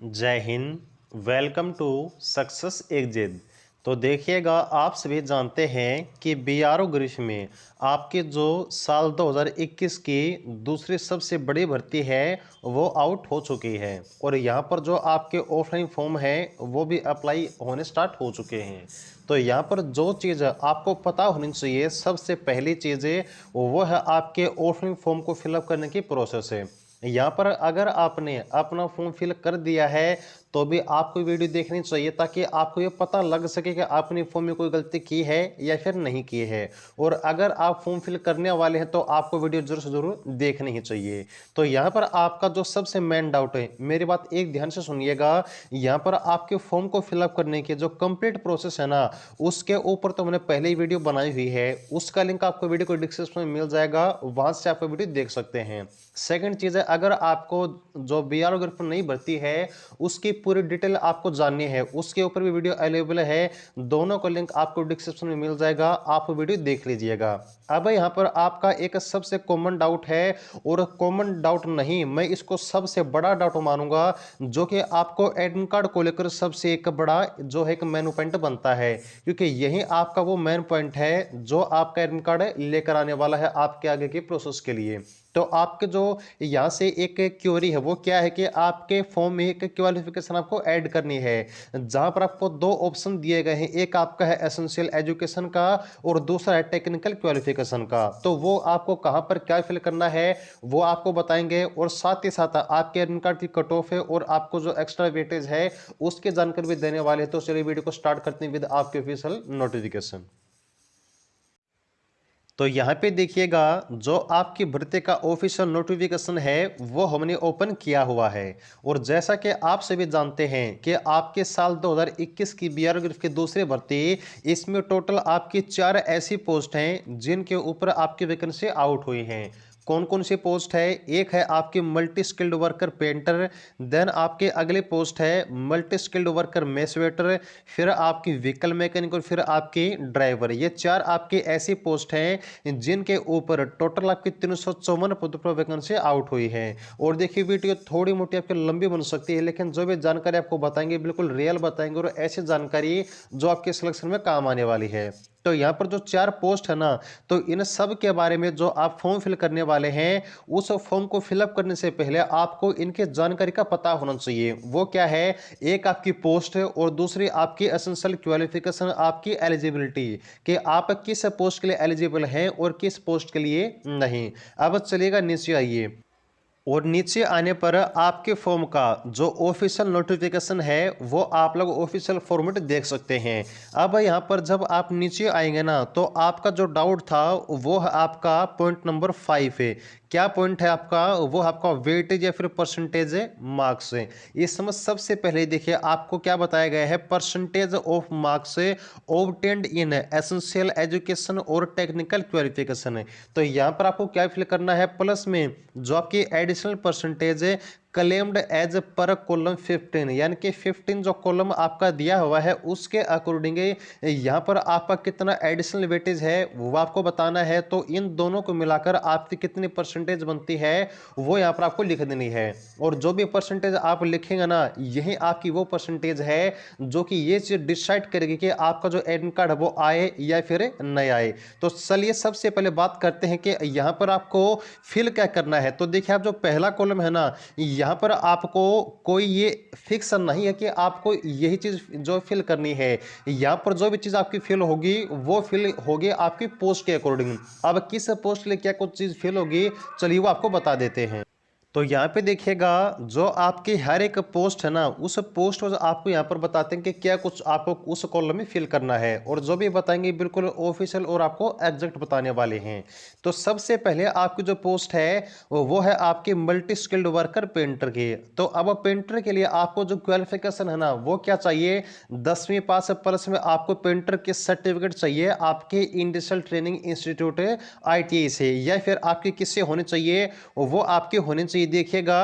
जय हिंद। Welcome to success exit. तो देखिएगा, आप सभी जानते हैं कि बीआरओ ग्रीफ में आपके जो साल 2021 की दूसरी सबसे बड़ी भर्ती है वो आउट हो चुकी है और यहाँ पर जो आपके ऑफलाइन फॉर्म है वो भी अप्लाई होने स्टार्ट हो चुके हैं। तो यहाँ पर जो चीज़ आपको पता होनी चाहिए, सबसे पहली चीज़ वो है आपके ऑफलाइन फॉर्म को फिलअप करने की प्रोसेस है। यहाँ पर अगर आपने अपना फॉर्म फिल कर दिया है तो भी आपको वीडियो देखनी चाहिए ताकि आपको ये पता लग सके कि आपने फॉर्म में कोई गलती की है या फिर नहीं की है। और अगर आप फॉर्म फिल करने वाले हैं तो आपको वीडियो जरूर से जरूर देखनी ही चाहिए। तो यहाँ पर आपका जो सबसे मेन डाउट है, मेरी बात एक ध्यान से सुनिएगा। यहाँ पर आपके फॉर्म को फिलअप करने की जो कंप्लीट प्रोसेस है ना, उसके ऊपर तो मैंने पहले ही वीडियो बनाई हुई है, उसका लिंक आपको वीडियो को डिस्क्रिप्शन में मिल जाएगा, वहां से आप वीडियो देख सकते हैं। सेकंड चीज है, अगर आपको जो बीआरओ ग्रुप नहीं भर्ती है उसकी पूरी डिटेल आपको जाननी है, उसके ऊपर भी वीडियो अवेलेबल है। दोनों का लिंक आपको डिस्क्रिप्शन में मिल जाएगा, आप वीडियो देख लीजिएगा। अब यहाँ पर आपका एक सबसे कॉमन डाउट है, और कॉमन डाउट नहीं, मैं इसको सबसे बड़ा डाउट मानूंगा, जो कि आपको एडमिट कार्ड को लेकर सबसे एक बड़ा जो है एक मेन पॉइंट बनता है, क्योंकि यही आपका वो मेन पॉइंट है जो आपका एडमिट कार्ड लेकर आने वाला है आपके आगे की प्रोसेस के लिए। तो आपके जो यहाँ से एक क्वेरी है वो क्या है कि आपके फॉर्म में एक क्वालिफिकेशन आपको ऐड करनी है, जहां पर आपको दो ऑप्शन दिए गए हैं, एक आपका है एसेंशियल एजुकेशन का और दूसरा है टेक्निकल क्वालिफिकेशन का। तो वो आपको कहां पर क्या फिल करना है वो आपको बताएंगे, और साथ ही साथ आपके एडमिट कार्ड की कट ऑफ है और आपको जो एक्स्ट्रा वेटेज है उसकी जानकारी भी देने वाले हैं। तो चलिए वीडियो को स्टार्ट करते हैं विद आपके ऑफिशियल नोटिफिकेशन। तो यहाँ पे देखिएगा, जो आपकी भर्ती का ऑफिशियल नोटिफिकेशन है वो हमने ओपन किया हुआ है। और जैसा कि आप सभी जानते हैं कि आपके साल 2021 की बीआरओ ग्रुप की दूसरी भर्ती, इसमें टोटल आपकी 4 ऐसी पोस्ट हैं जिनके ऊपर आपकी वैकेंसी आउट हुई हैं। कौन कौन सी पोस्ट है? एक है आपकी multi skilled worker painter, then आपके अगले पोस्ट है multi skilled worker mess waiter, फिर आपकी व्हीकल मैकेनिक और फिर आपकी ड्राइवर। ये 4 आपकी ऐसी पोस्ट हैं जिनके ऊपर टोटल आपकी 354 पद पर वैकेंसी आउट हुई है। और देखिए, वीडियो थोड़ी मोटी आपकी लंबी बन सकती है, लेकिन जो भी जानकारी आपको बताएंगे बिल्कुल रियल बताएंगे, और ऐसी जानकारी जो आपके सिलेक्शन में काम आने वाली है। तो यहाँ पर जो 4 पोस्ट है ना, तो इन सब के बारे में जो आप फॉर्म फिल करने वाले हैं, उस फॉर्म को फिलअप करने से पहले आपको इनके जानकारी का पता होना चाहिए। वो क्या है? एक आपकी पोस्ट है और दूसरी आपकी एसेंशियल क्वालिफिकेशन, आपकी एलिजिबिलिटी, कि आप किस पोस्ट के लिए एलिजिबल हैं और किस पोस्ट के लिए नहीं। अब चलिएगा नीचे आइए, और नीचे आने पर आपके फॉर्म का जो ऑफिशियल नोटिफिकेशन है वो आप लोग ऑफिशियल फॉर्मेट देख सकते हैं। अब यहाँ पर जब आप नीचे आएंगे ना, तो आपका जो डाउट था वो है आपका पॉइंट नंबर 5 है। क्या पॉइंट है आपका? वो आपका वेटेज या फिर परसेंटेज मार्क्स है। इस समय सबसे पहले देखिए, आपको क्या बताया गया है? Percentage of marks obtained in essential education और टेक्निकल क्वालिफिकेशन है। तो यहाँ पर आपको क्या फिल करना है? प्लस में जो आपकी एडिशनल परसेंटेज है क्लेम्ड एज पर कॉलम 15, यानी कि 15 जो कॉलम आपका दिया हुआ है उसके अकॉर्डिंग यहाँ पर आपका कितना एडिशनल वेटेज है वो आपको बताना है। तो इन दोनों को मिलाकर आपकी कितनी परसेंटेज बनती है वो यहाँ पर आपको लिख देनी है। और जो भी परसेंटेज आप लिखेंगे ना, यही आपकी वो परसेंटेज है जो कि ये चीज डिसाइड करेगी कि आपका जो एडमिट कार्ड है वो आए या फिर नहीं आए। तो चलिए सबसे पहले बात करते हैं कि यहाँ पर आपको फिल क्या करना है। तो देखिए, आप जो पहला कॉलम है ना, यहाँ पर आपको कोई ये फिक्स नहीं है कि आपको यही चीज जो फिल करनी है। यहाँ पर जो भी चीज आपकी फिल होगी वो फिल होगी आपकी पोस्ट के अकॉर्डिंग। अब किस पोस्ट के लिए क्या कुछ चीज फिल होगी, चलिए वो आपको बता देते हैं। तो यहाँ पे देखिएगा, जो आपकी हर एक पोस्ट है ना, उस पोस्ट को आपको यहाँ पर बताते हैं कि क्या कुछ आपको उस कॉलम में फिल करना है, और जो भी बताएंगे बिल्कुल ऑफिशियल और आपको एग्जैक्ट बताने वाले हैं। तो सबसे पहले आपकी जो पोस्ट है वो है आपकी मल्टी स्किल्ड वर्कर पेंटर की। तो अब पेंटर के लिए आपको जो क्वालिफिकेशन है ना वो क्या चाहिए? 10वीं पास प्लस में आपको पेंटर के सर्टिफिकेट चाहिए आपके इंडस्ट्रियल ट्रेनिंग इंस्टीट्यूट ITI से, या फिर आपकी किससे होनी चाहिए? वो आपकी होनी चाहिए। देखिएगा,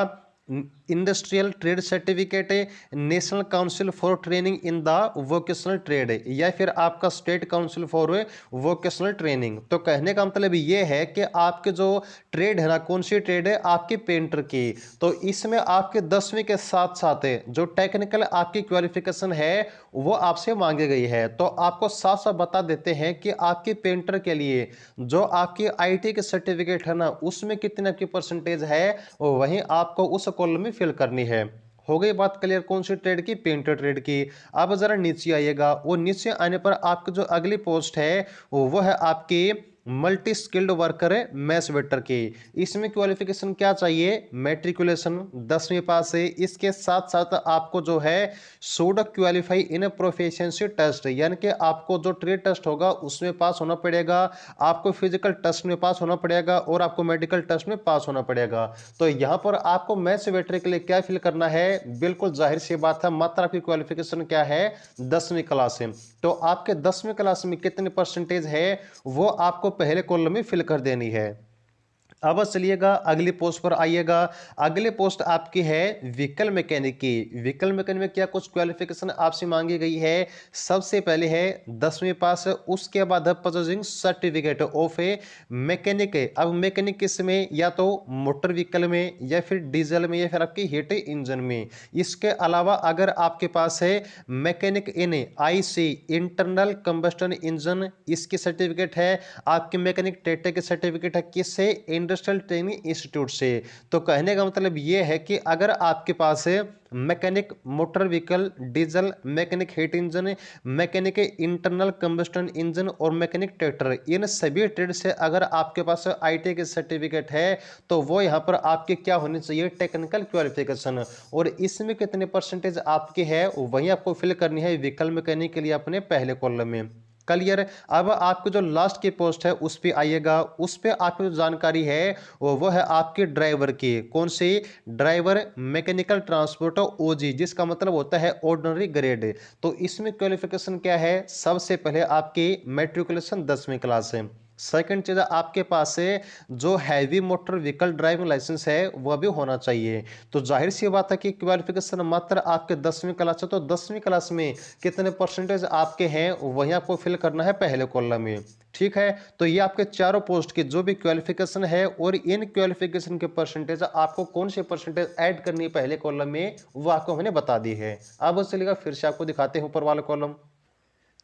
industrial trade certificate, national council for training in the vocational trade, या फिर आपका state council for vocational training. तो कहने का मतलब ये है कि आपके जो ट्रेड है ना, कौन सी ट्रेड है आपकी पेंटर की, तो इसमें आपके 10वीं के साथ साथ जो टेक्निकल आपकी क्वालिफिकेशन है वो आपसे मांगी गई है। तो आपको साफ साफ बता देते हैं कि आपकी पेंटर के लिए जो आपकी आईटी की सर्टिफिकेट है ना, उसमें कितनी आपकी परसेंटेज है वहीं आपको उस कॉलम में फिल करनी है। हो गई बात क्लियर कौन सी ट्रेड की, पेंटर ट्रेड की। अब जरा नीचे आइएगा, वो नीचे आने पर आपकी जो अगली पोस्ट है वो है आपकी मल्टी स्किल्ड वर्कर है मैस वेटर की। इसमें क्वालिफिकेशन क्या चाहिए, मैट्रिकुलेशन 10वीं पास है। इसके साथ साथ आपको जो है should qualify in proficiency test, यानी कि आपको जो ट्रेड टेस्ट होगा उसमें पास होना पड़ेगा, आपको फिजिकल टेस्ट में पास होना पड़ेगा और आपको मेडिकल टेस्ट में पास होना पड़ेगा। तो यहां पर आपको मैथ्स वेटर के लिए क्या फिल करना है, बिल्कुल जाहिर सी बात है, मात्र आपकी क्वालिफिकेशन क्या है, 10वीं क्लास है। तो आपके 10वीं क्लास में कितनी परसेंटेज है वो आपको पहले कॉलम में फिल कर देनी है। अब चलिएगा अगली पोस्ट पर आइएगा। अगली पोस्ट आपकी है व्हीकल मैकेनिक की। व्हीकल मैकेनिक में क्या कुछ क्वालिफिकेशन आपसे मांगी गई है, सबसे पहले है 10वीं पास, उसके बाद है possessing certificate of A mechanic. अब मैकेनिक किस में, या तो मोटर व्हीकल में या फिर डीजल में या फिर आपकी हीट इंजन में। इसके अलावा अगर आपके पास है mechanic in IC internal combustion engine, इसकी सर्टिफिकेट है। आपकी मैकेनिक टेटे की सर्टिफिकेट है किससे, इंडस्ट्रियल ट्रेनिंग इंस्टीट्यूट से। तो कहने का मतलब यह है कि अगर आपके पास है mechanic motor vehicle diesel, mechanic heat engine, mechanic internal combustion engine और मैकेनिक ट्रैक्टर, इन सभी ट्रेड से अगर आपके पास आईटी की सर्टिफिकेट है तो वो यहाँ पर आपके क्या होनी चाहिए, टेक्निकल क्वालिफिकेशन। और इसमें कितने परसेंटेज आपकी है वही आपको फिल करनी है व्हीकल मैकेनिक के लिए अपने पहले कॉलम में। क्लियर। अब आपको जो लास्ट की पोस्ट है उस पे आइएगा। उस पे आपकी जो जानकारी है वो है आपके ड्राइवर की। कौन सी, ड्राइवर मैकेनिकल ट्रांसपोर्ट ओजी, जिसका मतलब होता है ऑर्डिनरी ग्रेड। तो इसमें क्वालिफिकेशन क्या है, सबसे पहले आपकी मैट्रिकुलेशन 10वीं क्लास है। सेकंड चीज आपके पास से जो heavy motor vehicle driving licence है वह भी होना चाहिए। तो जाहिर सी बात है कि क्वालिफिकेशन मात्र आपके 10वीं क्लास है, तो 10वीं क्लास में कितने परसेंटेज आपके हैं वही आपको फिल करना है पहले कॉलम में। ठीक है, तो ये आपके चारों पोस्ट की जो भी क्वालिफिकेशन है और इन क्वालिफिकेशन के परसेंटेज आपको कौन से परसेंटेज ऐड करनी है पहले कॉलम में वो आपको मैंने बता दी है। अब चलिएगा फिर से आपको दिखाते हैं ऊपर वाला कॉलम।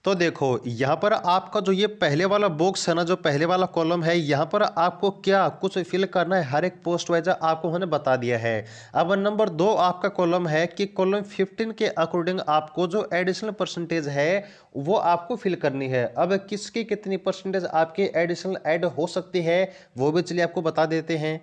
तो देखो यहाँ पर आपका जो ये पहले वाला बॉक्स है ना, जो पहले वाला कॉलम है, यहाँ पर आपको क्या कुछ फिल करना है, हर एक पोस्ट वाइज आपको मैंने बता दिया है। अब नंबर 2 आपका कॉलम है कि कॉलम 15 के अकॉर्डिंग आपको जो एडिशनल परसेंटेज है वो आपको फिल करनी है। अब किसकी कितनी परसेंटेज आपके एडिशनल ऐड हो सकती है वो भी चलिए आपको बता देते हैं।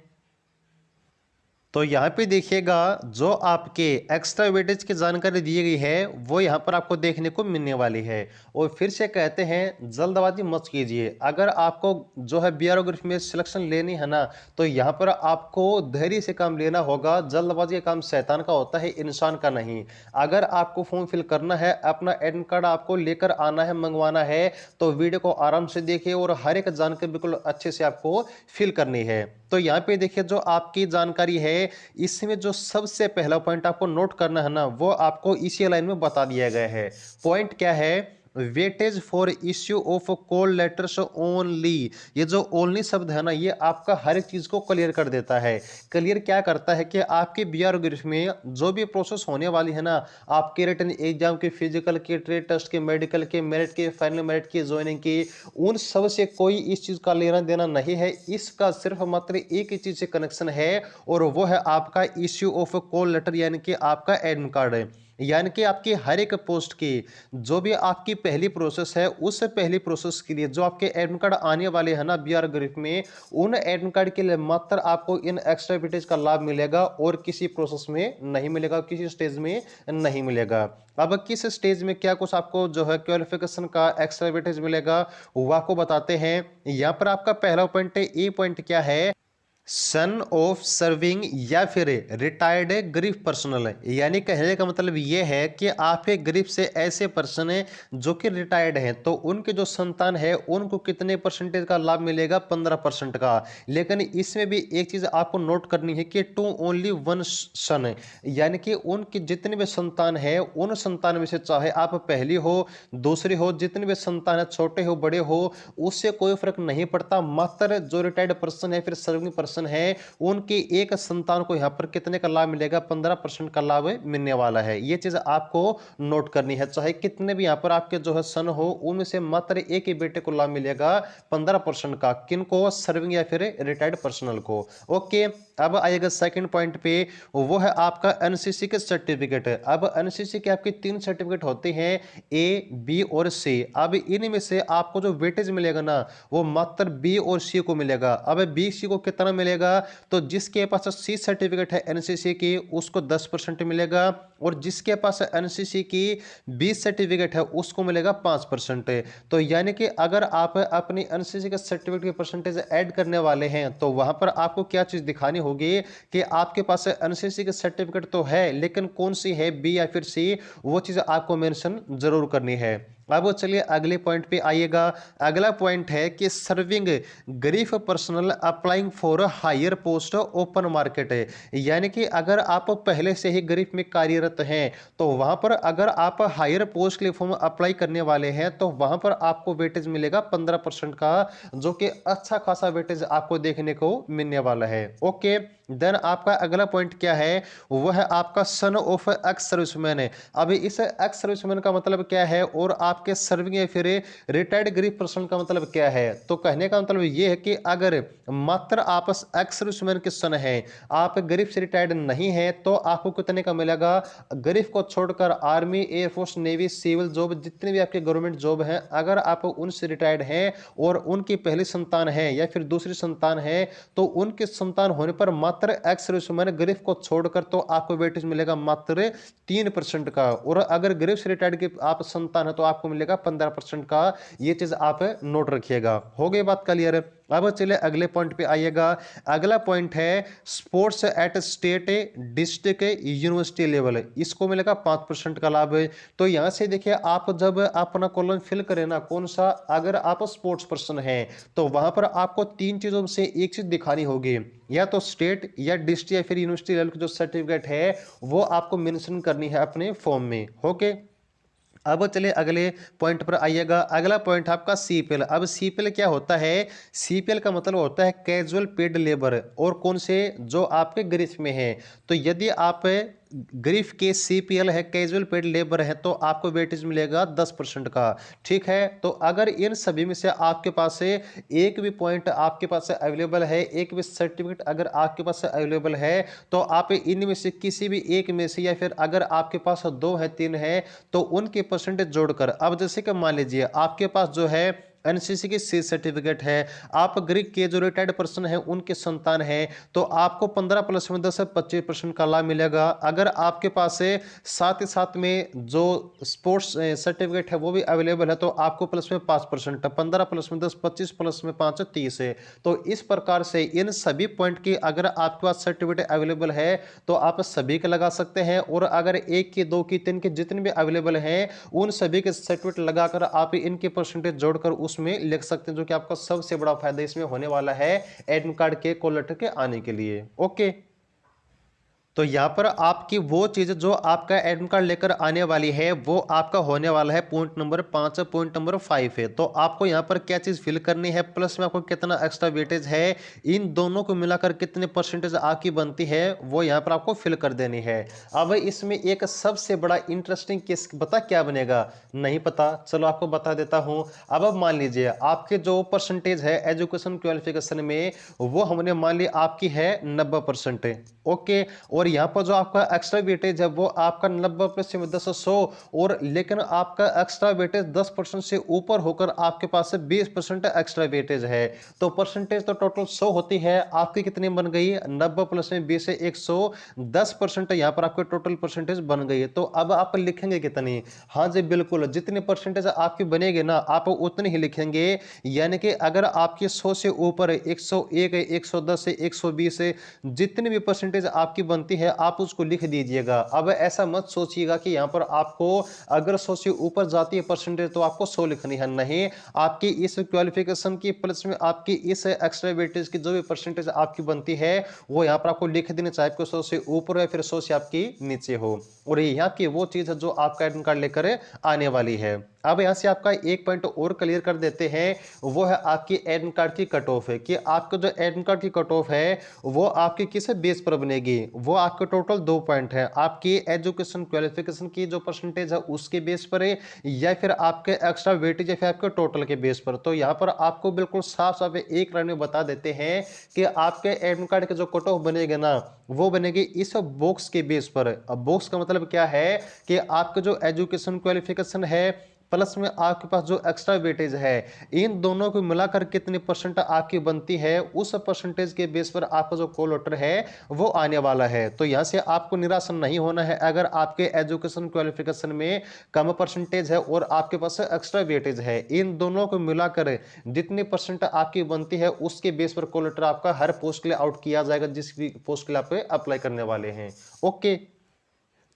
तो यहाँ पे देखिएगा जो आपके एक्स्ट्रा वेटेज की जानकारी दी गई है वो यहाँ पर आपको देखने को मिलने वाली है। और फिर से कहते हैं जल्दबाजी मत कीजिए। अगर आपको जो है बीआरओग्राफी में सिलेक्शन लेनी है ना, तो यहाँ पर आपको धैर्य से काम लेना होगा। जल्दबाजी का काम शैतान का होता है, इंसान का नहीं। अगर आपको फॉर्म फिल करना है, अपना एडमिट कार्ड आपको लेकर आना है, मंगवाना है, तो वीडियो को आराम से देखिए और हर एक जानकारी बिल्कुल अच्छे से आपको फिल करनी है। तो यहाँ पे देखिए जो आपकी जानकारी है इसमें जो सबसे पहला पॉइंट आपको नोट करना है ना, वो आपको इसी लाइन में बता दिया गया है। पॉइंट क्या है, weightage for issue of call letters only. ये जो ओनली शब्द है ना, ये आपका हर एक चीज को क्लियर कर देता है। क्लियर क्या करता है कि आपके बीआरओग्राफी में जो भी प्रोसेस होने वाली है ना, आपके रिटन एग्जाम के, फिजिकल के, ट्रेड टेस्ट के, मेडिकल के, मेरिट के, फाइनल मेरिट की, ज्वाइनिंग की, उन सब से कोई इस चीज का लेना देना नहीं है। इसका सिर्फ मात्र एक ही चीज से कनेक्शन है और वो है आपका इश्यू ऑफ कॉल लेटर, यानी कि आपका एडमिट कार्ड है। यानी कि आपकी हर एक पोस्ट की जो भी आपकी पहली प्रोसेस है, उस पहली प्रोसेस के लिए जो आपके एडमिट कार्ड आने वाले हैं ना बीआरओग्राफी में, उन एडमिट कार्ड के लिए मात्र आपको इन एक्स्ट्रा वेटेज का लाभ मिलेगा और किसी प्रोसेस में नहीं मिलेगा, किसी स्टेज में नहीं मिलेगा। अब किस स्टेज में क्या कुछ आपको जो है क्वालिफिकेशन का एक्स्ट्रा वेटेज मिलेगा वो आपको बताते हैं। यहाँ पर आपका पहला पॉइंट है, ए पॉइंट क्या है, सन ऑफ सर्विंग या फिर रिटायर्ड गरीब पर्सनल, यानी कहने का मतलब ये है कि आप एक गरीब से ऐसे पर्सन है जो कि रिटायर्ड हैं, तो उनके जो संतान है उनको कितने परसेंटेज का लाभ मिलेगा, 15% का। लेकिन इसमें भी एक चीज आपको नोट करनी है कि टू ओनली वन सन, यानी कि उनके जितने भी संतान है उन संतान में से चाहे आप पहली हो दूसरी हो, जितने भी संतान है छोटे हो बड़े हो, उससे कोई फर्क नहीं पड़ता। मात्र जो रिटायर्ड पर्सन है फिर सर्विंग पर्सन है उनकी एक संतान को यहां पर कितने का लाभ मिलेगा, 15% का लाभ मिलने वाला है। ये चीज आपको नोट करनी है। चाहे कितने भी यहां पर आपके जो है सन हो उनमें से मात्र एक ही बेटे को लाभ मिलेगा 15% का। किनको, सर्विंग या फिर रिटायर्ड पर्सनल को। ओके, अब आएगा सेकंड पॉइंट पे, वो है आपका एनसीसी के सर्टिफिकेट। अब एनसीसी के आपके 3 सर्टिफिकेट होते हैं, ए बी और सी। अब इनमें से आपको जो वेटेज मिलेगा ना वो मात्र बी और सी को मिलेगा। अब बी सी को कितना मिलेगा, तो जिसके पास सी सर्टिफिकेट है एनसीसी की उसको 10% मिलेगा, और जिसके पास एनसीसी की बी सर्टिफिकेट है उसको मिलेगा 5%। तो यानी कि अगर आप अपनी एनसीसी के सर्टिफिकेट की परसेंटेज ऐड करने वाले हैं तो वहां पर आपको क्या चीज दिखानी होगी कि आपके पास एनसीसी के सर्टिफिकेट तो है लेकिन कौन सी है, बी या फिर सी, वो चीज आपको मेंशन जरूर करनी है। अब चलिए अगले पॉइंट पे आइएगा। अगला पॉइंट है कि सर्विंग गरीब personal applying for higher post open market है, यानी कि अगर आप पहले से ही गरीब में कार्यरत हैं तो वहां पर अगर आप हायर पोस्ट के लिए फॉर्म अप्लाई करने वाले हैं तो वहां पर आपको वेटेज मिलेगा 15% का, जो कि अच्छा खासा वेटेज आपको देखने को मिलने वाला है। ओके, देन आपका अगला पॉइंट क्या है, वह है आपका सन ऑफ एक्स सर्विसमैन है। अभी इस एक्स सर्विसमैन का मतलब क्या है और आपके सर्विंग या फिर रिटायर्ड गरीब पर्सन का मतलब क्या है। तो कहने का मतलब यह है कि अगर मात्र आप एक्स सर्विसमैन के सन है, आप गरीब से रिटायर्ड नहीं है, तो आपको कितने का मिलेगा, गरीब को छोड़कर army, air force, navy, civil job, जितने भी आपके गवर्नमेंट जॉब हैं, अगर आप उनसे रिटायर्ड हैं और उनकी पहली संतान है या फिर दूसरी संतान है तो उनके संतान होने पर मात्र एक्स सर्विसमैन गरीब को छोड़कर तो आपको वेटेज मिलेगा मात्र 3% का, और अगर गरीब से रिटायर्ड के आप संतान है तो आपको मिलेगा 15% का। ये चीज आप नोट रखिएगा। हो गई बात क्लियर। अब चलिए अगले पॉइंट पे आइएगा। अगला पॉइंट है sports at state, district, university level, इसको मिलेगा 5% का लाभ। तो यहां से देखिए आप जब अपना कॉलम फिल करें ना कौन सा, अगर आप स्पोर्ट्स पर्सन हैं तो वहां पर आपको 3 चीजों से एक चीज दिखानी होगी, या तो स्टेट या डिस्ट्रिक्ट या फिर यूनिवर्सिटी लेवल की जो सर्टिफिकेट है वो आपको मेंशन करनी है अपने फॉर्म में। ओके, अब चलिए अगले पॉइंट पर आइएगा। अगला पॉइंट आपका सीपीएल। अब सीपीएल क्या होता है, सीपीएल का मतलब होता है कैजुअल पेड लेबर, और कौन से, जो आपके गरीब में है। तो यदि आप गरीब के सीपीएल है, कैजुअल पेड लेबर है, तो आपको वेटेज मिलेगा 10% का। ठीक है, तो अगर इन सभी में से आपके पास से एक भी पॉइंट आपके पास से अवेलेबल है, एक भी सर्टिफिकेट अगर आपके पास से अवेलेबल है, तो आप इनमें से किसी भी एक में से, या फिर अगर आपके पास 2 है 3 है तो उनके परसेंटेज जोड़कर, अब जैसे कि मान लीजिए आपके पास जो है एनसीसी की सी सर्टिफिकेट है, आप ग्रीक के जो रिटायर्ड पर्सन है उनके संतान है, तो आपको 15 प्लस में 10 से 25% का लाभ मिलेगा। अगर आपके पास है साथ ही साथ में जो स्पोर्ट्स सर्टिफिकेट है वो भी अवेलेबल है, तो आपको प्लस में 5%, 15 प्लस में 10, 25 प्लस में 5, 30 है। तो इस प्रकार से इन सभी पॉइंट की अगर आपके पास सर्टिफिकेट अवेलेबल है तो आप सभी के लगा सकते हैं, और अगर एक की, 2 की, 3 के जितने भी अवेलेबल हैं उन सभी के सर्टिफिकेट लगाकर आप इनके परसेंटेज जोड़कर उसमें लिख सकते हैं, जो कि आपका सबसे बड़ा फायदा इसमें होने वाला है एडमिट कार्ड के कॉल लेटर के आने के लिए। ओके, तो यहाँ पर आपकी वो चीज जो आपका एडमिट कार्ड लेकर आने वाली है वो आपका होने वाला है पॉइंट नंबर 5, पॉइंट नंबर 5 है। तो आपको यहाँ पर क्या चीज फिल करनी है, प्लस में आपको कितना एक्स्ट्रा वेटेज है, इन दोनों को मिलाकर कितने परसेंटेज आपकी बनती है वो यहाँ पर आपको फिल कर देनी है। अब इसमें एक सबसे बड़ा इंटरेस्टिंग केस पता क्या बनेगा, नहीं पता, चलो आपको बता देता हूँ। अब मान लीजिए आपके जो परसेंटेज है एजुकेशन क्वालिफिकेशन में वो हमने मान ली आपकी है 90%। ओके, और और यहाँ पर जो आपका एक्स्ट्रा वेटेज है वो आपका 90 प्लस 10 100, और लेकिन आपका एक्स्ट्रा वेटेज 10% से ऊपर होकर आपके पास से 20% एक्स्ट्रा वेटेज है। तो परसेंटेज तो टोटल 100 होती है, आपकी कितनी बन गई 90 प्लस में 20 से 110% यहाँ पर आपके टोटल परसेंटेज बन गई है। तो अब आप लिखेंगे कितनी? हाँ जी बिल्कुल, जितनी परसेंटेज आपकी बनेगी ना आप उतनी ही लिखेंगे। यानी कि अगर आपकी 100 से ऊपर 101 110 से 120 से जितनी भी परसेंटेज आपकी बनती है आप उसको लिख दीजिएगा। अब ऐसा मत सोचिएगा कि यहाँ पर आपको अगर 100 से ऊपर जाती है परसेंटेज तो आपको 100 लिखनी है, नहीं। आपकी इस क्वालिफिकेशन की प्लस में आपकी इस एक्स्ट्रा वेटेज की जो भी परसेंटेज आपकी बनती है वो यहाँ पर आपको लिख देनी चाहिए, आपको 100 से ऊपर या फिर 100 से आपकी नीचे हो। और यहाँ की वो चीज है जो आपका एडमिट कार्ड लेकर आने वाली है। अब यहां से आपका एक पॉइंट और क्लियर कर देते हैं, वो है आपकी एडमिट कार्ड की कट ऑफ है कि आपका जो एडमिट कार्ड की कट ऑफ है वो आपकी किस बेस पर बनेगी। वो आपके टोटल 2 पॉइंट है, आपकी एजुकेशन क्वालिफिकेशन की जो परसेंटेज है उसके बेस पर है, या फिर आपके एक्स्ट्रा वेटेज या फिर आपके टोटल के बेस पर। तो यहाँ पर आपको बिल्कुल साफ साफ एक लाइन में बता देते हैं कि आपके एडमिट कार्ड के जो कट ऑफ बनेगा ना वो बनेगी इस बॉक्स के बेस पर। अब बॉक्स का मतलब क्या है कि आपके जो एजुकेशन क्वालिफिकेशन है प्लस में आपके पास जो एक्स्ट्रा वेटेज है, इन दोनों को मिलाकर कितनी परसेंट आपकी बनती है उस परसेंटेज के बेस पर आपका जो कॉल लेटर है वो आने वाला है। तो यहां से आपको निराश नहीं होना है अगर आपके एजुकेशन क्वालिफिकेशन में कम परसेंटेज है और आपके पास एक्स्ट्रा वेटेज है, इन दोनों को मिलाकर जितनी परसेंट आपकी बनती है उसके बेस पर कॉल लेटर आपका हर पोस्ट के लिए आउट किया जाएगा जिस भी पोस्ट के लिए आप अप्लाई करने वाले हैं। ओके,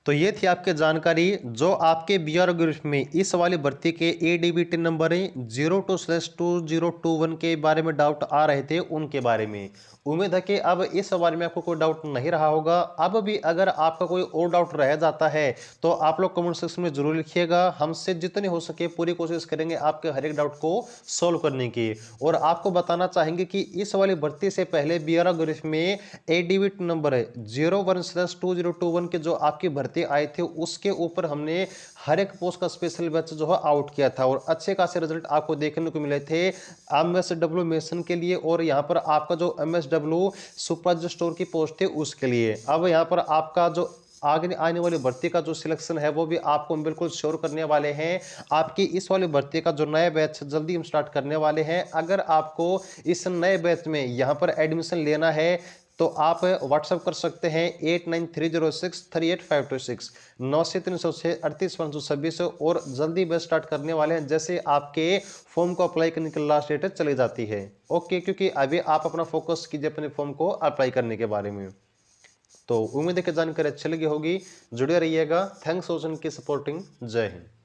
तो ये थी आपकी जानकारी जो आपके बीआर ग्रुप में इस वाली भर्ती के एडीबीटी नंबर 02/2021 के बारे में डाउट आ रहे थे उनके बारे में। उम्मीद है कि अब इस बारे में आपको कोई डाउट नहीं रहा होगा। अब भी अगर आपका कोई और डाउट रह जाता है तो आप लोग कमेंट सेक्शन में जरूर लिखिएगा, हमसे जितनी हो सके पूरी कोशिश करेंगे आपके हर एक डाउट को सोल्व करने की। और आपको बताना चाहेंगे कि इस वाली भर्ती से पहले बीआर ग्रुप में एडीबीटी नंबर 01/2021 के जो आपकी भर्ती आए थे उसके ऊपर हमने हर एक पोस्ट का स्पेशल बैच जो है आउट किया था और अच्छे खासे रिजल्ट आपको देखने को मिले थे एमएसडब्ल्यू मेसन के लिए, और यहां पर आपका जो एमएसडब्ल्यू सुपरवाइजर स्टोर की पोस्ट थी उसके लिए। अब यहां पर आपका जो आगे आने वाली भर्ती का जो सिलेक्शन है वो भी आपको हम बिल्कुल श्योर करने वाले हैं। आपकी इस वाली भर्ती का जो नया बैच जल्दी हम स्टार्ट करने वाले हैं। अगर आपको इस नए बैच में यहां पर एडमिशन लेना है तो आप व्हाट्सएप कर सकते हैं 8930638526 9306 और जल्दी बैच स्टार्ट करने वाले हैं जैसे आपके फॉर्म को अप्लाई करने की लास्ट डेट चली जाती है। ओके, क्योंकि अभी आप अपना फोकस कीजिए अपने फॉर्म को अप्लाई करने के बारे में। तो उम्मीद है कि जानकारी अच्छी लगी होगी, जुड़े रहिएगा। थैंक्स फॉर की सपोर्टिंग। जय हिंद।